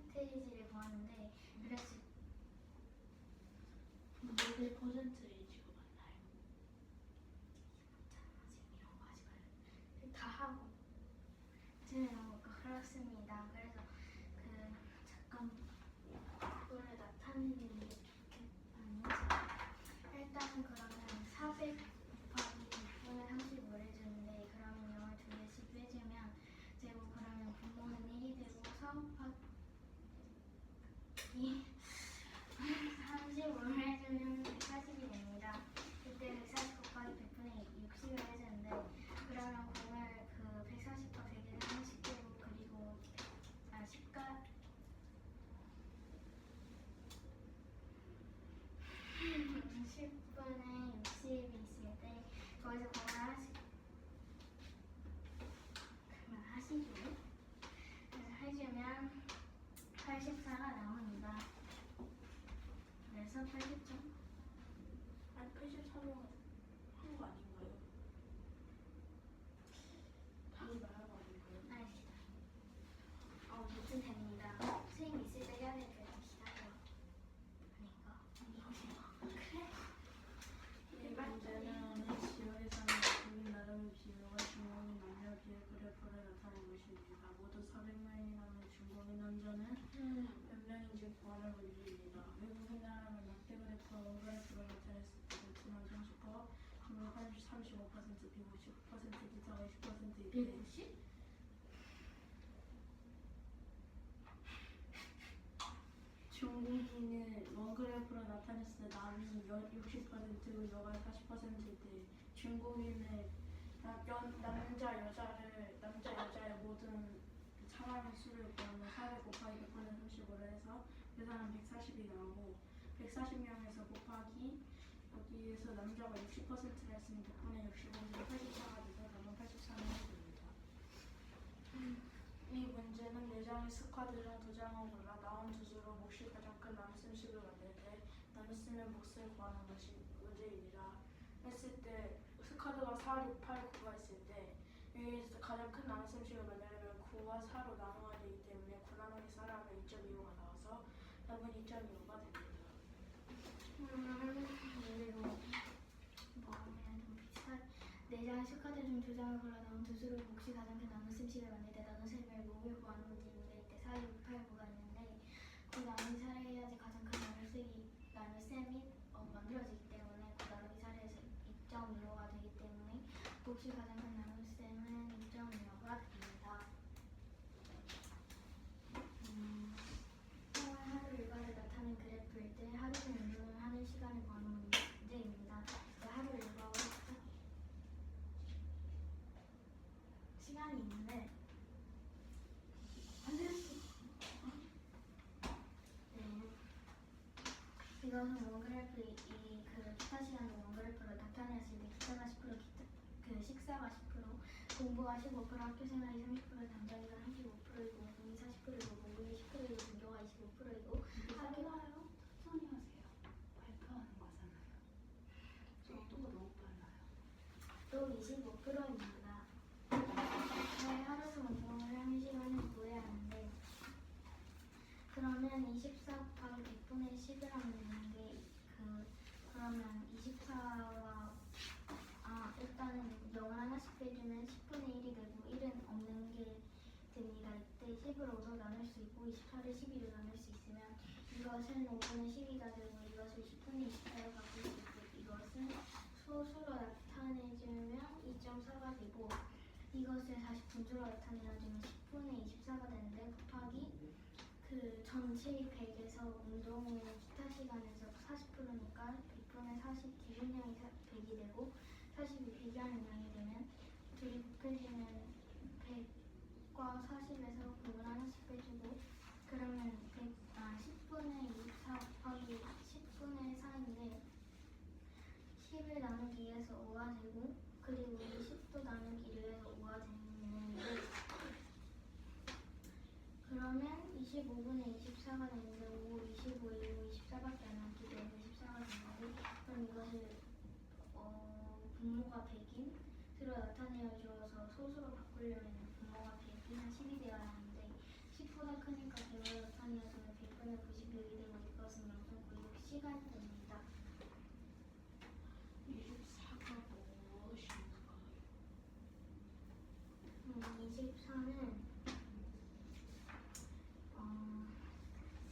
퍼센테이지를 구하는데 그래서 몇 퍼센테이지가 맞나요? 지금 이런 거 하지 말고 다 하고 지금 이런 거 그렇습니다. 그래서 잠깐 그거를 나타내는 게 아니지. 일단은 그러면 400 곱하기 100분의 35를 주는데 그러면 0을 2개씩 빼주면 제곱 그러면 분모는 1이 되고 4 곱하기 35를 해주면 140이 됩니다. 그때 140 곱하기 100분의 60을 해주는데 그러면 공을 140과 100을 하나씩 빼고 그리고 10과 10분의 60이 있을 때 거기서 공을 하나씩 그러면 하시죠. 그래서 해주면 84가 나옵니다. 그래서 80점. 아니 83번 한 거 아닌가요? 답이 말한 거 아닌가요? 아닙니다. 무튼 됩니다. 선생님 있을 때 해야 될 때 기다려. 아닌가? 그래. 이 문제는 지역에 사는 국민 나름의 비율과 중국인 남녀 비율 그래프를 나타낸 것입니다. 모두 400명이라는 중국인 남자는 몇 명인지 구하는 문제입니다. 외국인 나라는 막대 그래프와 원 그래프를 나타냈을 때 베트남 30%, 중국 35%, 미국 19%, 기타가 20%일 때 190? 중국인은 원 그래프로 나타냈을 때 남이 60%고 여가 40%일 때 중국인은 남자 여자의 모든 차마의 수를 구하면 400 곱하기 100분의 35를 해서 계산은 140이 나오고 140명에서 곱하기 여기에서 남자가 60%를 했으니 100분의 65에서 84가 돼서 답은 83이 됩니다. 이 문제는 4장의 스쿼드 중 2장을 골라 나온 두 수로 몫이 가장 큰 나눗셈식을 만들 때 나눗셈의 몫을 구하는 것이 문제입니다. 했을 때 스쿼드가 4, 6, 8, 9가 있을 때 여기에서 가장 큰 나눗셈식을 만들려면 9와 4로 나눠야 되기 때문에 9 나누기 4를 하면 2.25가 나와서 답은 2.25가 됩니다. 그리고 뭐하면 좀 비슷한 4장의 스쿼드 중 2장을 골라 나온 두 수로 몫이 가장 큰 나눗셈식을 만들 때 나눗셈의 몫을 구하는 문제인데 이때 4, 6, 8, 9가 있는데 그 나누기 4를 해야지 가장 큰 나눗셈이 만들어지기 때문에 그 나누기 4를 해서 2.25가 되기 때문에 몫이 가장 큰 나눗셈은 2.25가 됩니다. 하루 일과를 나타낸 그래프일 때 하루를 운동을 하는 시간을 구하는 문제입니다. 하루 일과가 시간이 있는데 안 되겠어. 네. 이것은 원그래프 기타 시간의 원그래프로 나타냈을 때 기타가 10%, 식사가 10%, 공부가 15%, 학교생활이 30%, 담당이가 35%이고 공이 40%이고 공부이 10%이고 등교가 25%이고 빨라요? 천천히 하세요. 발표하는 거잖아요. 속도가 너무 빨라요. 또 25%입니다. 저희 하루는 운동을 하는 시간을 구해야 하는데 그러면 24 곱하기 100분의 10을 하면 되는데 그러면 24와 일단은 0을 하나씩 빼주면 10분의 1이 되고 1은 없는 게 됩니다. 이때 10을 5로 나눌 수 있고 24를 12로 나눌 수 있으면 이것은 5분의 12가 되고 이것을 10분의 24로 바꿀 수 있고 이것은 소수로 나타내주면 2.4가 되고 이것을 다시 분수로 나타내주면 10분의 24가 되는데 곱하기 전체의 100에서 운동의 기타 시간에서 40%니까 100분의 40 기준량이 100이 되고 40이 100이 하는 양이 되면 둘이 곱해지면 100과 40에서 9을 하나씩 빼주고 그러면 10분의 24 곱하기 10분의 4인데 10을 나누기 2에서 5가 되고 그리고 20도 나누기 1에서 5가 되는데 그러면 25분의 24가 되는데 5, 25이고 24밖에 안 남기 때문에 24가 되는데 그럼 이것을 분모가 100인 수로 나타내어 주어서 소수로 바꾸려면 분모가 100이나 10이 되어야 하는데 10보다 크니까 100으로 나타내어 24는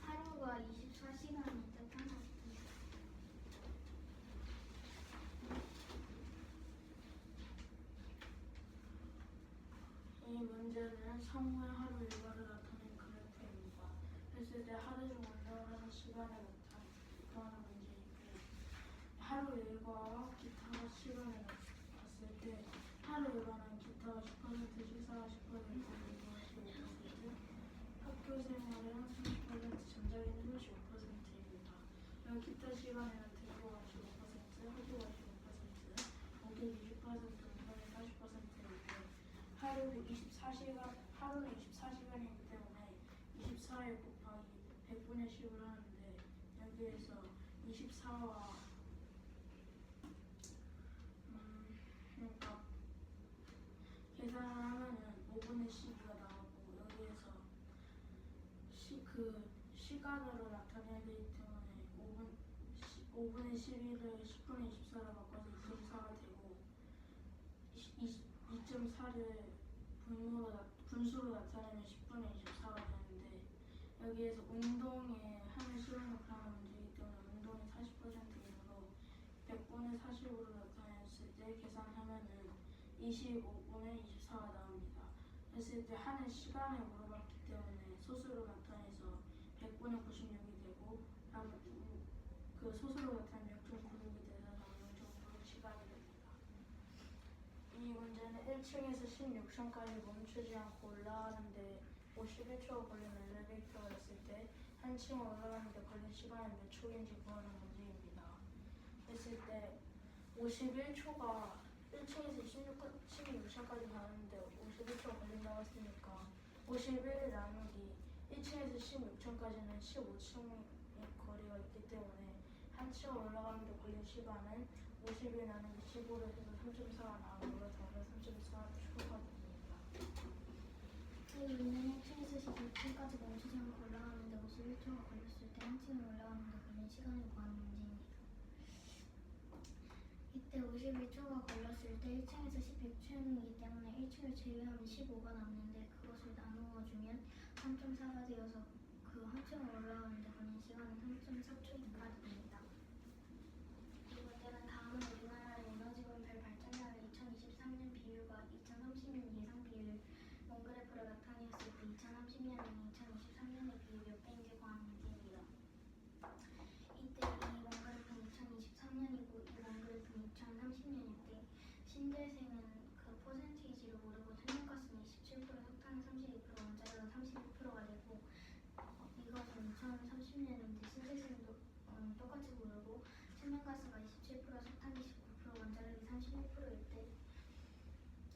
하루가 24시간이 뜻하는 이 문제는 성우의 하루 일과를 나타낸 그래프입니다. 했을 때 하루 중 운동하는 시간을 나타내는 문제이고, 하루 일과와 기타가 시간을 봤을 때 하루 일과는 기타가 10%, 식사가 10%, 운동가 15%, 학교 생활은 30%, 전자기는 15%입니다. 여기 기타 시간에는 등교가 15%, 학교가 15%, 목요일 20%, 운동이 40%이고, 하루는 24시간이기 때문에 24일 곱하기 100분의 10을 하는데, 여기에서 24와 그러니까 계산을 하면은 5분의 12가 나오고, 여기에서 시간으로 나타내야 되기 때문에 5분의 12를 10분의 24로 바꿔서 2.4가 되고, 2.4를 분수로 나타내면 10분의 24가 되는데, 여기에서 운동에 하는 시간을 구하는 문제이기 때문에 운동이 40%이므로 100분의 40으로 나타냈을 때 계산하면은 25분의 24가 나옵니다. 했을 때 하는 시간을 물어봤기 때문에 소수로 나타내서 100분의 96이 되고, 그 소수로 나타내면 0.96이 돼서 0.96 시간이 됩니다. 이 문제는 1층에서 16층까지 멈추지 않고 올라가는데 51초가 걸리는 엘리베이터가 있을 때 한 층을 올라가는데 걸린 시간이 몇 초인지 구하는 문제입니다. 했을 때 51초가 1층에서 16층까지 가는데 51초가 걸린다고 했으니까 51 나누기 1층에서 16층까지는 15층의 거리가 있기 때문에 한 층을 올라가는데 걸린 시간은 51 나누기 15를 해서 3.4가 나오므로 답은 3.4초가 됩니다. 이 문제는 1층에서 16층까지 멈추지 않고 올라가는데 51초가 걸렸을 때 한 층을 올라가는데 걸린 시간을 구하는 문제입니다. 이때 51초가 걸렸을 때 1층에서 16층이기 때문에 1층을 제외하면 15가 남는데, 그것을 나누어주면 3.4가 되어서 그 한 층을 올라가는데 걸린 시간은 3.4초가 됩니다. 이 문제는 다음은 우리나라의 에너지분별 발전량을 2023년 비율과 2030년 예상 비율 원그래프로 나타내었을 때 2030년에는 2023년의 비율이 몇 배인지 구하는 문제입니다. 이때 이 원그래프는 2023년이고 이 원그래프는 2030년일 때 신재생은 그 퍼센테이지를 모르고 천연가스는 27%, 석탄은 32%, 원자력은 31%가 되고, 이것은 2030년인데 신재생도 똑같이 모르고 천연가스가 27%, 석탄이 19%, 원자력이 31%일 때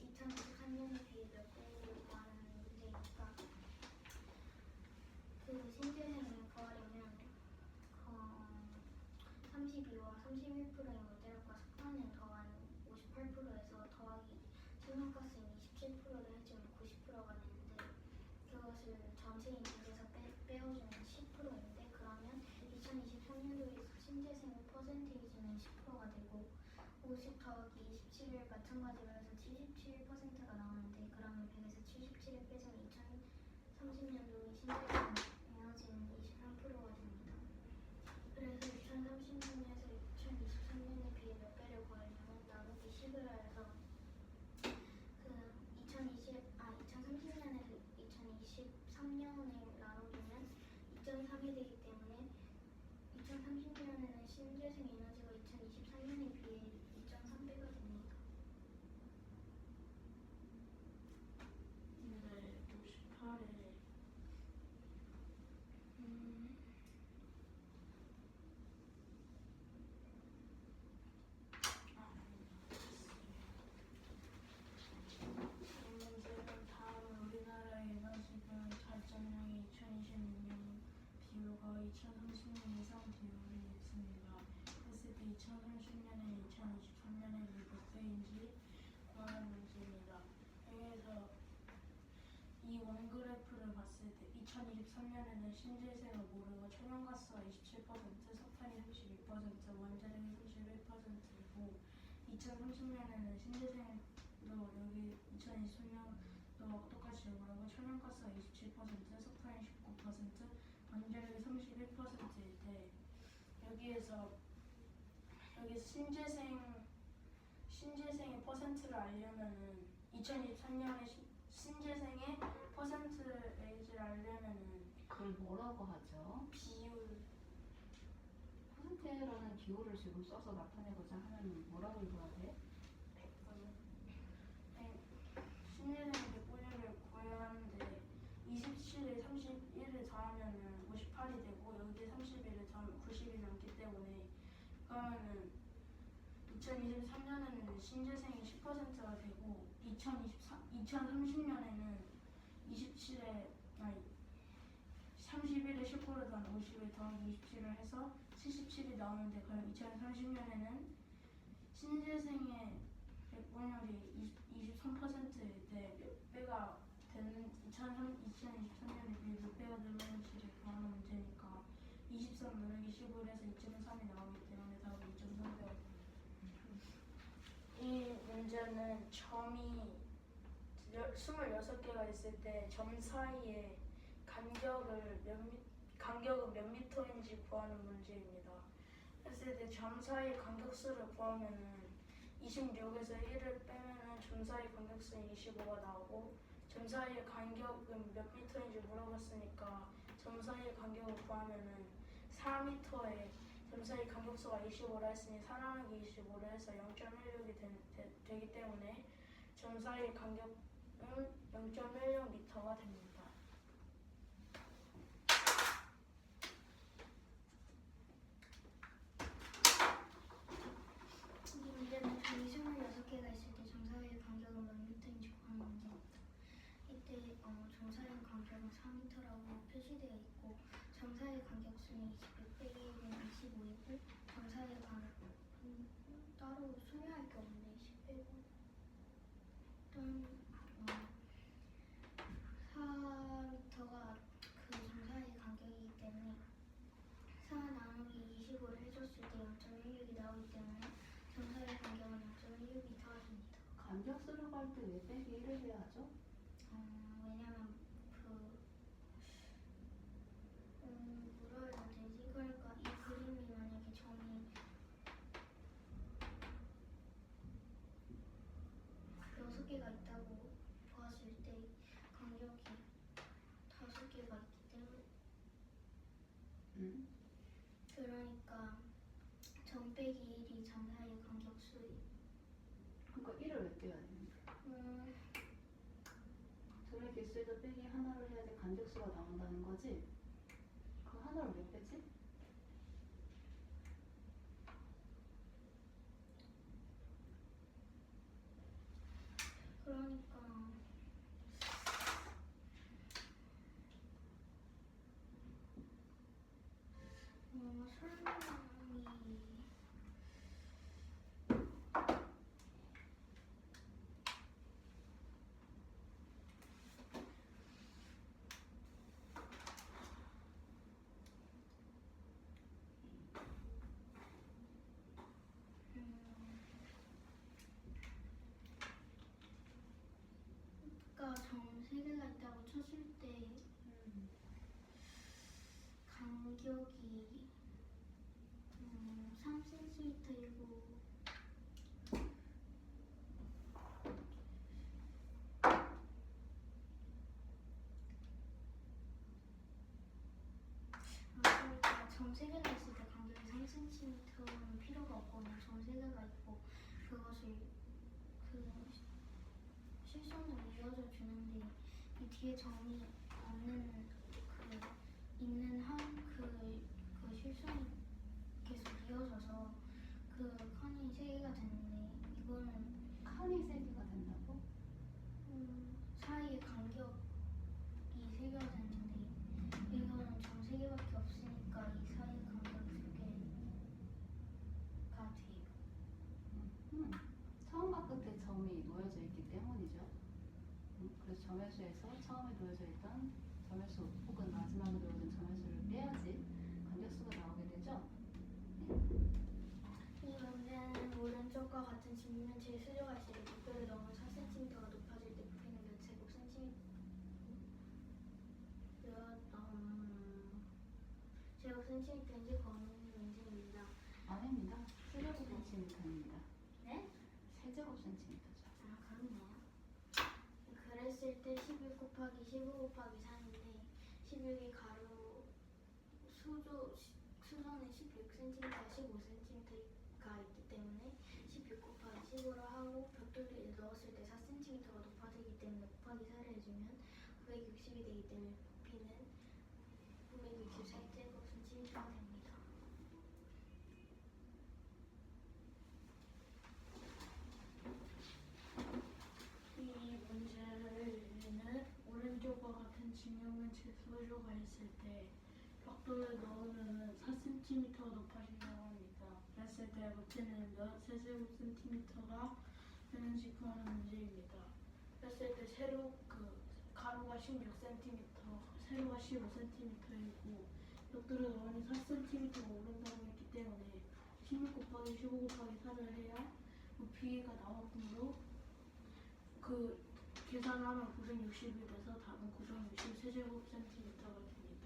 2023년의 비율 몇 배인지 구하는 문제이니까, 그 신재생을 구하려면 32와 31%의 원자력과 석탄을 더한 58%에서 더하기 천연가스인 27%를 해주면 90%가 되는데, 그것을 전체 인력에서 빼어주면 10%인데, 그러면 2023년도에 신재생 퍼센테이지는 10%가 되고 50 더하기 27을 마찬가지로 해서 77%가 나오는데, 그러면 100에서 77을 빼주면 2030년도에 신재생 에너지는 23%가 됩니다. 그래서 2030년에서 2023년의 비율 몇 배를 구하려면 나누기 10을 해서 그 2030년에서 2023년을 나누면 2.3이 되기 때문에 2030년에는 신재생 에너지가 2023년에 비해 2.3배가 됩니다. 네, 58에 이 문제는 다음은 우리나라의 에너지별 발전량이 2026년 비율과 2030년 예상 비율이 있습니다. 했을 때 2030년에 2023년에 몇 배인지 구하는 문제입니다. 여기에서 이 원그래프를 봤을 때 2023년에는 신재생을 모르고 천연가스가 27%, 석탄이 32%, 원자력이 31%이고, 2030년에는 신재생도 여기 2023년도 똑같이 적용하고 천연가스가 27%, 석탄이 19%, 원자력이 31%일 때 여기에서 신재생의 퍼센트를 알려면은 2023년에 신재생의 퍼센트레이지를 알려면은 그걸 뭐라고 하죠? 비율 퍼센트라는 기호를 지금 써서 나타내고자 하면 뭐라고 읽어야 돼? 신재생의 백분율을 구해야 하는데 27에 31을 더하면은 58이 되고 여기에 31을 더하면 90이 남기 때문에 그러면은 2023년에는 신재생이 10%가 되고 2030년에는 31에 10%를 더한 50을 더하기 27을 해서 77이 나오는데 그럼 2030년에는 신재생의 백분율이 23%일 때 몇 배가 되는 2023년에 비해 몇 배가 되는지를 구하는 문제니까 23 나누기 10을 해서 2.3이 나오기 때문에 답은 2.3배가 이 문제는 점이 26개가 있을 때 점 사이에 간격은 몇 미터인지 구하는 문제입니다. 했을 때 점 사이 간격수를 구하면은 26에서 1을 빼면은 점 사이 간격수는 25가 나오고 점 사이의 간격은 몇 미터인지 물어봤으니까 점 사이의 간격을 구하면은 4미터에 점 사이 간격수가 25라 했으니 4 나누기 25를 해서 0.16이 되기 때문에 점 사이의 간격은 0.16m가 됩니다. 이 문제는 점이 26개가 있을 때 점 사이의 간격은 몇 미터인지 구하는 문제입니다. 이때 점 사이의 간격은 4m라고 표시되어 있고 점 사이의 간격수는 26 빼기 1은 25이고 점 사이의 간격은 따로 소개할 게 없네. 10 빼고 일단 4m가 그 점 사이의 간격이기 때문에 4 나누기 25를 해줬을 때 0.16이 나오기 때문에 점 사이의 간격은 0.16m가 됩니다. 간격수를 구할 때 왜 빼기 1을 해야 하죠? 왜냐면 뭐라 해야 되지? 그러니까 이 그림이 만약에 점이 6개가 있다고 보았을 때 간격이 5개가 있기 때문에 그러니까 점 빼기 1이 점 사이의 간격수예요. 그러니까 1을 왜 빼야 되는데? 점의 개수에서 빼기 하나를 해야 돼 간격수가 나온다는 거지? 그 하나를 왜 빼지? 그러니까 설명이 그러니까 점 3개가 있다고 쳤을 때 간격이 3cm이고 그러니까 점 3개가 있을 때 간격이 3cm는 필요가 없거든요. 점 3개가 있고 그것을 실선으로 이어져 주는데 이 뒤에 점이 없는 있는 그 실선이 계속 이어져서 그 칸이 3개가 되는데 이거는 칸이 3개가 된다고? 사이의 간격이 3개가 되는데 이거는 점 3개밖에 없으니까 이 사이의 간격 2개가 돼요. 처음과 끝에 점이 놓여져 있기 때문이죠. 그래서 점회수에서 처음에 놓여져 있던 점회수 혹은 마지막에 놓여진 점회수를 빼야지 간격수가 나오게 되죠. 이 문제는 오른쪽과 같은 질문은 제 수조가 있을 때 15cm인지 구하는 문제입니다. 아닙니다. 세제곱센티미터입니다. 네? 세제곱센티미터죠. 아, 그렇네요. 그랬을 때 11 곱하기 15 곱하기 4인데 11이 가로 수선은 16cm와 15cm가 있기 때문에 16 곱하기 15를 하고 벽돌리를 넣었을 때 4cm가 높아지기 때문에 곱하기 4를 해주면 960이 되기 때문에 부피는 964제곱cm가 됩니다. 이 문제는 오른쪽과 같은 직면면체 소조가 있을 때 벽돌을 넣으면 4cm가 높아진다고 합니다. 그랬을 때 부피는 몇 세제곱센티미터가 되는지 구하는 문제입니다. 그랬을 때 가로가 16cm, 세로가 15cm이고 벽돌을 넣으니 4cm가 오른다고 했기 때문에 16 곱하기 15 곱하기 4를 해야 부피가 나왔으므로 그 계산하면 960이 돼서 답은 960세제곱센티미터가 됩니다.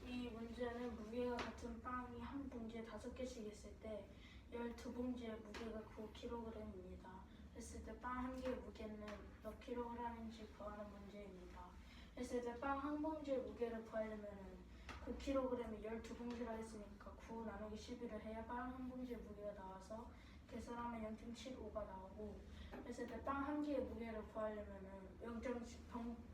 이 문제는 무게가 같은 빵이 한 봉지에 5개씩 있을 때 12봉지의 무게가 9kg입니다. 했을 때 빵 한 개의 무게는 몇 kg인지 구하는 문제입니다. 했을 때 빵 한 봉지의 무게를 구하려면 9kg이 12봉지라 했으니까 9 나누기 12를 해야 빵 한 봉지의 무게가 나와서 계산하면 0.75가 나오고, 했을 때 빵 한 개의 무게를 구하려면은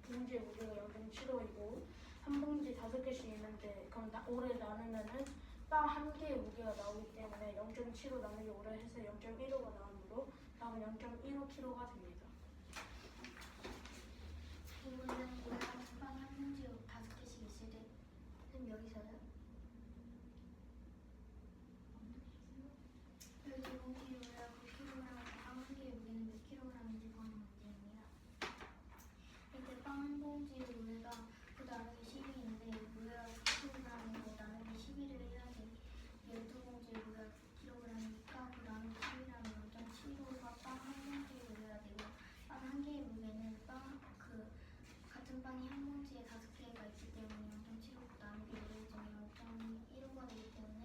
봉지의 무게가 0.75이고 한 봉지 5개씩 있는데 그럼 오래 나누면은 빵 한 개의 무게가 나오기 때문에 0.75 나누기 5를 해서 0.15가 나오므로 답은 0.15kg가 됩니다. 이 문제는 우리 같은 빵이 한 봉지에 5개씩 있을 때 선생님 여기서요? 여기 봉지 우리가 9kg, 빵 한 개의 무게는 몇 kg인지 구하는 문제입니다. 이때 빵 한 봉지에 우리가 9 나누기 12인데 무게가 9kg이고 나누기 12를 해야 돼. 12봉지에 무게가 9kg이니까 9 나누기 12라면 0.75가 빵 한 봉지에 무게가 되고, 빵 한 개의 무게는 같은 빵이 한 봉지에 5개가 있기 때문에 0.75 나누기 5를 해주면 0.15가 되기 때문에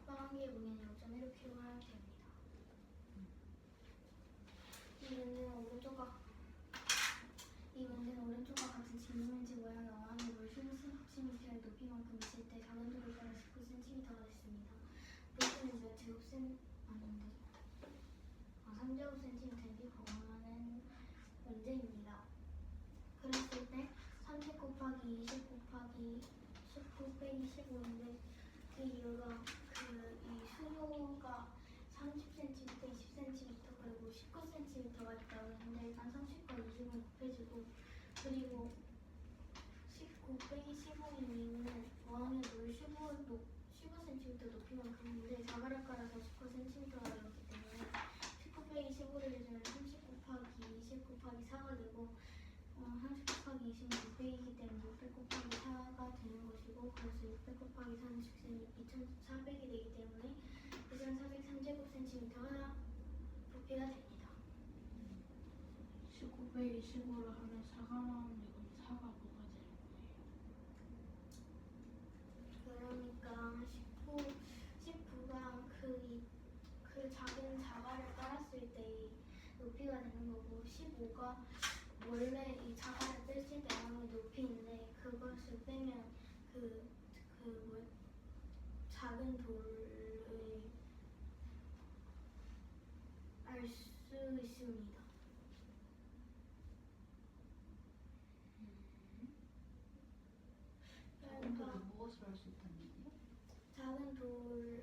빵 한 개의 무게는 0.15kg 하면 됩니다. 이 문제는 오른쪽과 같은 직면체 모양의 어항에 물 15cm의 높이만큼 있을 때 작은 돌을 따라 19cm가 됐습니다. 부피는 몇 제곱센 아닌데 3제곱센티미터인지 구하는 문제입니다. 그랬을 때 30 곱하기 20 곱하기 19 빼기 15인데 그 이유가 이 수요가 30cm, 20cm 그리고 19cm가 있다고 했는데 일단 30과 20은 곱해지고, 그리고 19 빼기 15인 이유는 어항에 물 15cm 높이만큼인데 자갈을 깔아서 19cm가 되었기 때문에 19 빼기 15를 해주면 30 곱하기 20 곱하기 4가 되고 30 곱하기 20은 600이기 때문에 600 곱하기 4가 되는 것이고, 그래서 600 곱하기 4는 즉슨 2400이 되기 때문에 2403제곱센티미터가 부피가 됩니다. 19 빼기 15를 하면 4가 나오는데 그럼 4가 뭐가 되는 거예요? 그러니까 19가 그 작은 자갈을 깔았을 때 높이가 되는 거고, 15가 원래 이 자갈을 뺐을 때 나오는 높이인데 그것을 빼면 작은 돌을 알 수 있습니다. 작은 돌을 무엇을 할 수 있다는 얘기예요? 작은 돌을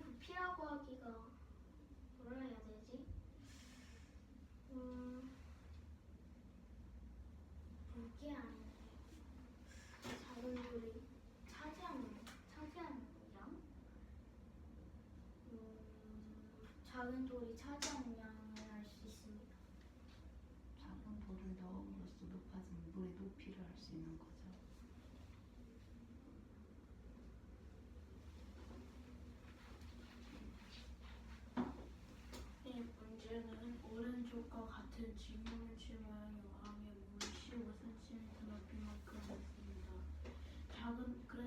부피라고 하기가 뭐라 해야 되지? 무게 아닌데 작은 돌이 차지하는 양? 작은 돌이 차지하는 양을 알 수 있습니다. 작은 돌을 넣음으로써 높아진 물의 높이를 알 수 있는 거죠. 이 문제는 오른쪽과 같은 직면체 모양의 어항에 물이 15cm 높이만큼 있습니다.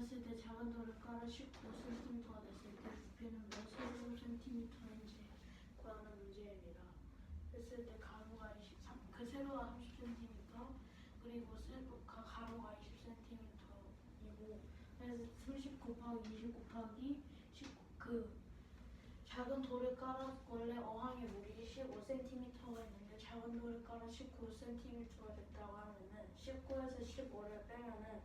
했을 때 작은 돌을 깔아 19cm가 됐을 때 부피는 몇 세로cm인지 구하는 문제입니다. 했을 때 가로가 23, 그 세로가 30cm 그리고 가로가 20cm이고 그래서 30 곱하기 20 곱하기 19, 작은 돌을 깔아 원래 어항의 무게 15cm가 있는데 작은 돌을 깔아 19cm가 됐다고 하면은 19에서 15를 빼면은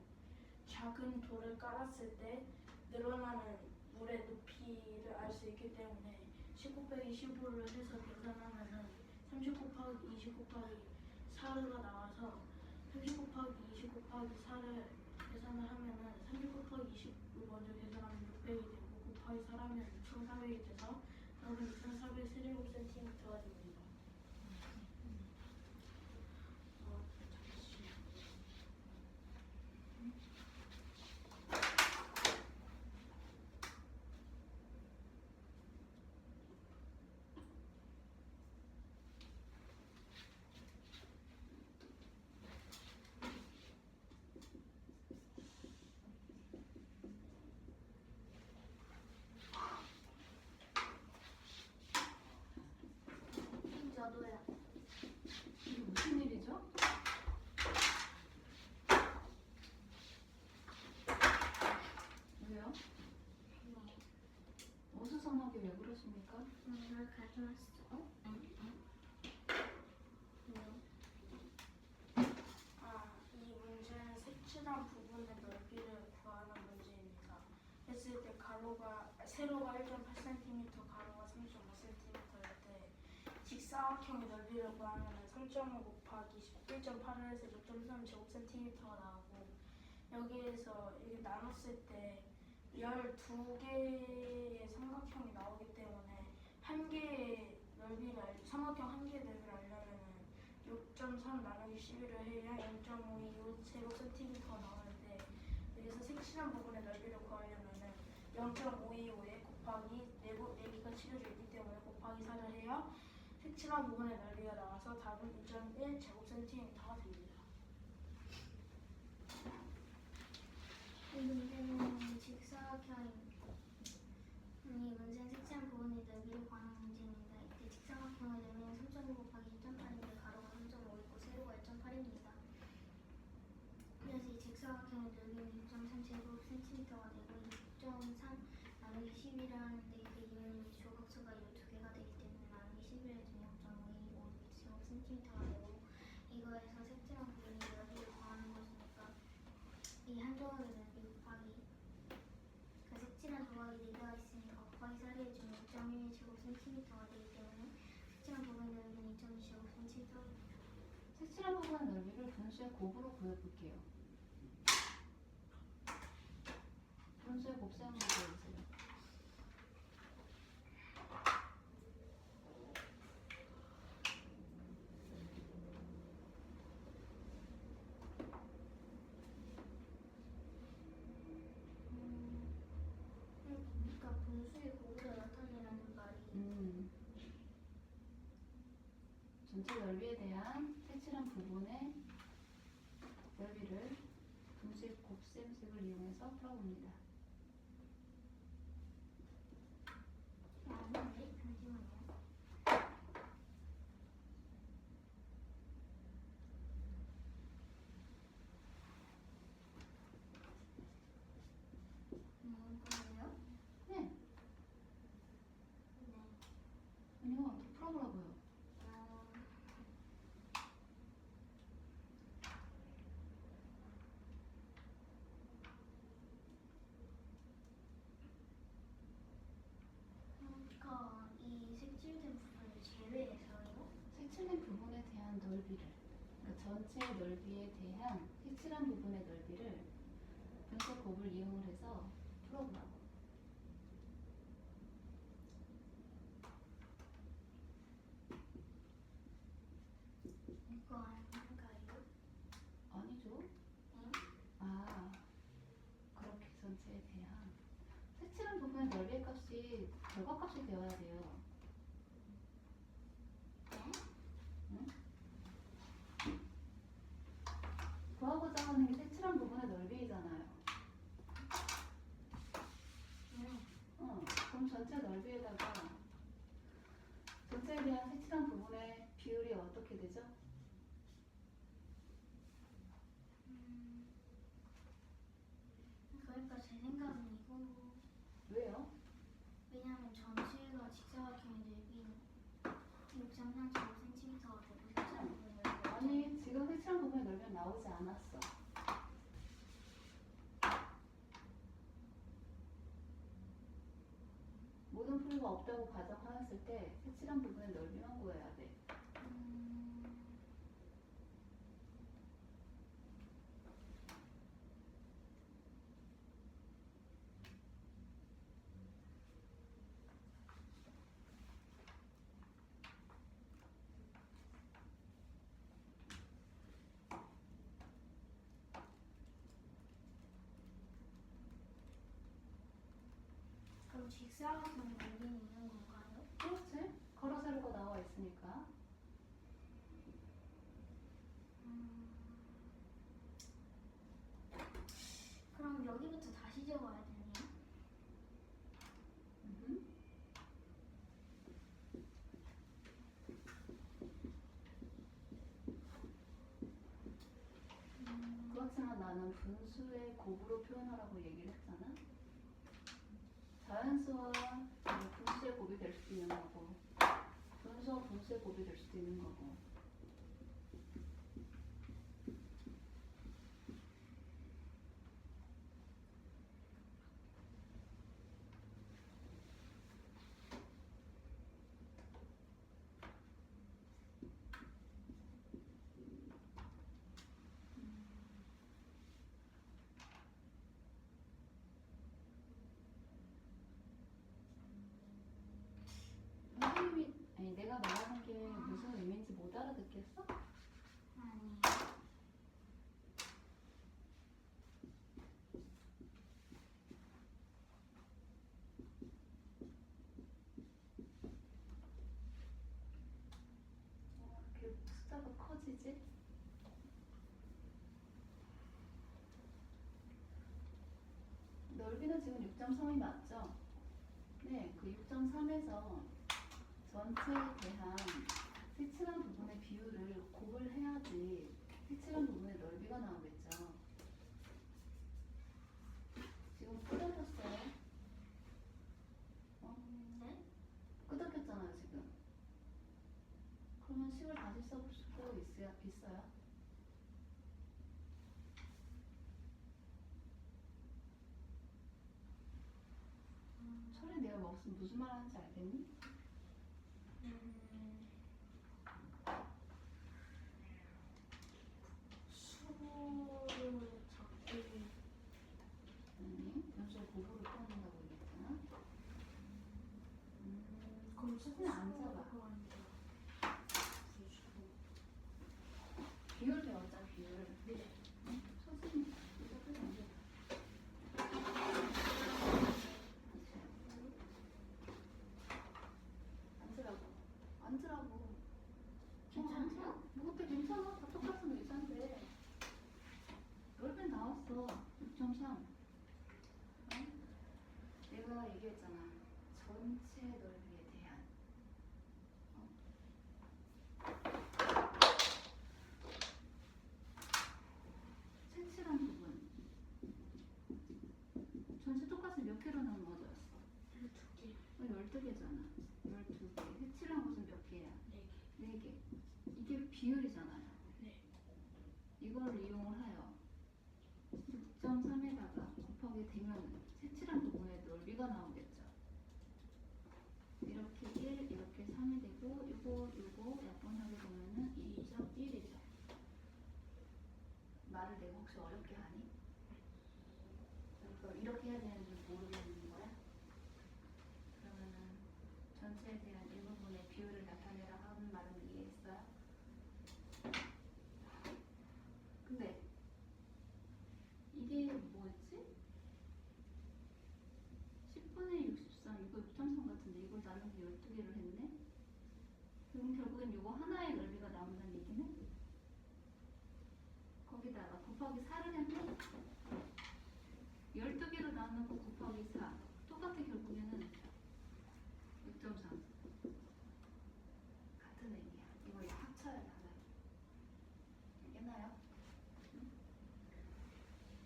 작은 돌을 깔았을 때 늘어나는 물의 높이를 알 수 있기 때문에 19 빼기 15를 해서 계산하면은 30 곱하기 20 곱하기 4가 나와서 30 곱하기 20 곱하기 4를 계산을 하면은 30 곱하기 20을 먼저 계산하면 600이 되고 곱하기 4라면 2400이 돼서 답은 2400세제곱cm가 됩니다. 잠시만요. 저도요. 이게 무슨 일이죠? 왜요? 어수선하게 왜 그러십니까? 이걸 가져왔어. 이 문제는 색칠한 부분의 넓이를 구하는 문제입니다. 했을 때 세로가 1.8cm, 가로가 3.5cm일 때 직사각형의 넓이를 구하면 3.5 곱하기 1.8을 해서 6.3 제곱cm가 나오고 여기에서 이게 나눴을 때 12개의 삼각형이 나오기 때문에 한 개의 삼각형 한 개의 넓이를 알려면은 6.3 나누기 11을 해야 0.525 제곱cm가 나오는데 여기서 색칠한 부분의 넓이를 구하려면은 0.525에 곱하기 4개가 칠해져 있기 때문에 곱하기 4를 해야 색칠한 부분의 넓이가 나와서 답은 2.1 제곱cm가 됩니다. 이 문제는 직사각형이 문제는 색칠한 부분의 넓이를 구하는 문제입니다. 이때 직사각형의 넓이는 3.5 곱하기 1.8인데 가로가 3.5이고 세로가 1.8입니다. 그래서 이 직사각형의 넓이는 6.3제곱cm가 되고 6.3 나누기 11을 하는데 그 이유는 조각수가 12개가 되기 때문에 나누기 11을 해주면 0.525제곱cm가 되고 이거에서 색칠한 부분의 넓이를 구하는 것이니까 이 한 조각의 넓이 곱하기 그 색칠한 조각이 4개가 있으니까 곱하기 4를 해주면 6.1제곱cm가 되기 때문에 색칠한 부분의 넓이는 2.2제곱cm가 됩니다. 색칠한 부분의 넓이를 분수의 곱으로 구해볼게요. 분수의 곱셈으로 구해보세요. 그러니까 분수의 곱으로 나타내라는 말이 전체 넓이에 대한 색칠한 부분의 넓이를 분수의 곱셈식을 이용해서 풀어봅니다. 아닌데? 잠시만요. 그래요? 네, 네. 아니요, 더 풀어보라고요. 그러니까 이 색칠된 부분을 제외해서요? 색칠된 부분에 대한 넓이를, 그러니까 전체 넓이에 대한 색칠한 부분의 넓이를 분수의 곱을 이용을 해서 풀어보라고. 이거 아닌가요? 아니죠? 응? 아, 그렇게 전체에 대한 색칠한 부분의 넓이의 값이 결과값이 되어야 돼요. 응? 구하고자 하는 게 색칠한 부분의 넓이잖아요. 제 생각은 이거 왜요? 왜냐하면 전체가 직사각형의 넓이는 6.35cm가 되고 색칠한 부분을 아니 지금 색칠한 부분의 넓이는 나오지 않았어. 모든 풀이가 없다고 가정하였을 때 색칠한 부분의 넓이만 구해야 돼. 그럼 직사각형 넓이는 있는 건가요? 그렇지? 가로 세로가 나와 있으니까. 그럼 여기부터 다시 적어야 되네요. 음흠. 그렇지만 나는 분수의 곱으로 표현하라고 얘기를 했잖아. 자연수와 분수의 곱이 될 수도 있는 거고, 분수와 분수의 곱이 될 수도 있는 거고. 선생님이 아니 내가 말하는 게 무슨 의미인지 못 알아듣겠어? 아니. 이렇게 숫자가 커지지? 넓이는 지금 6.3이 맞죠? 네, 그 6.3에서 전체에 대한 색칠한 부분의 비율을 곱을 해야지 색칠한 부분의 넓이가 나오겠죠. 지금 끄덕였어요? 네? 끄덕였잖아요, 지금. 그러면 식을 다시 써볼 수도 있어요? 철이 내가 무슨 말 하는지 알겠니? 수를 잡기 아니, 분수의 곱으로 표현한다고 얘기했잖아. 그럼 수는 안 잡아. 그거 아니죠? 비율 배웠자, 비율. 네. 선생님, 이거 표현 안 돼. 앉으라고. 앉으라고. 괜찮아요? 뭐 그때 괜찮아. 다 똑같은 의자인데. 넓이는 나왔어. 6.3. 내가 얘기했잖아. 전체 넓이에 대한. 색칠한 부분. 전체 똑같이 몇 개로 나눠졌어? 12개. 12개잖아. 12개. 색칠한 것은 몇 개야? 4개. 4개. 이게 비율이잖아요. 네. 이걸 이용을 하여 6.3에다가 곱하게 되면 색칠한 부분의 넓이가 나오겠죠. 이렇게 1, 이렇게 3이 되고 요거 약분하게 보면은 2.1이죠. 말을 내가 혹시 어렵게 하니? 그러니까 이렇게 해야 되는지 모르겠는 거야? 그러면은 전체에 대한 이 부분의 비율을 나타내라 하는 말은 이해했어요? 근데 이게 뭐였지? 10분의 63, 이거 6.3 같은데 이걸 나누기 12개를 했네? 그럼 결국엔 이거 하나의 넓이가 나온다는 얘기네? 거기다가 곱하기 4를 하면 12개로 나누고 곱하기 4 똑같아. 결국에는 6.3 같은 의미야. 이거 합쳐야 하나요. 알겠나요?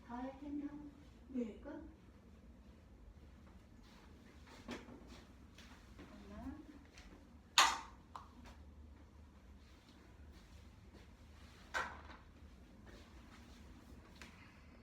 다 했냐? 네. 끝?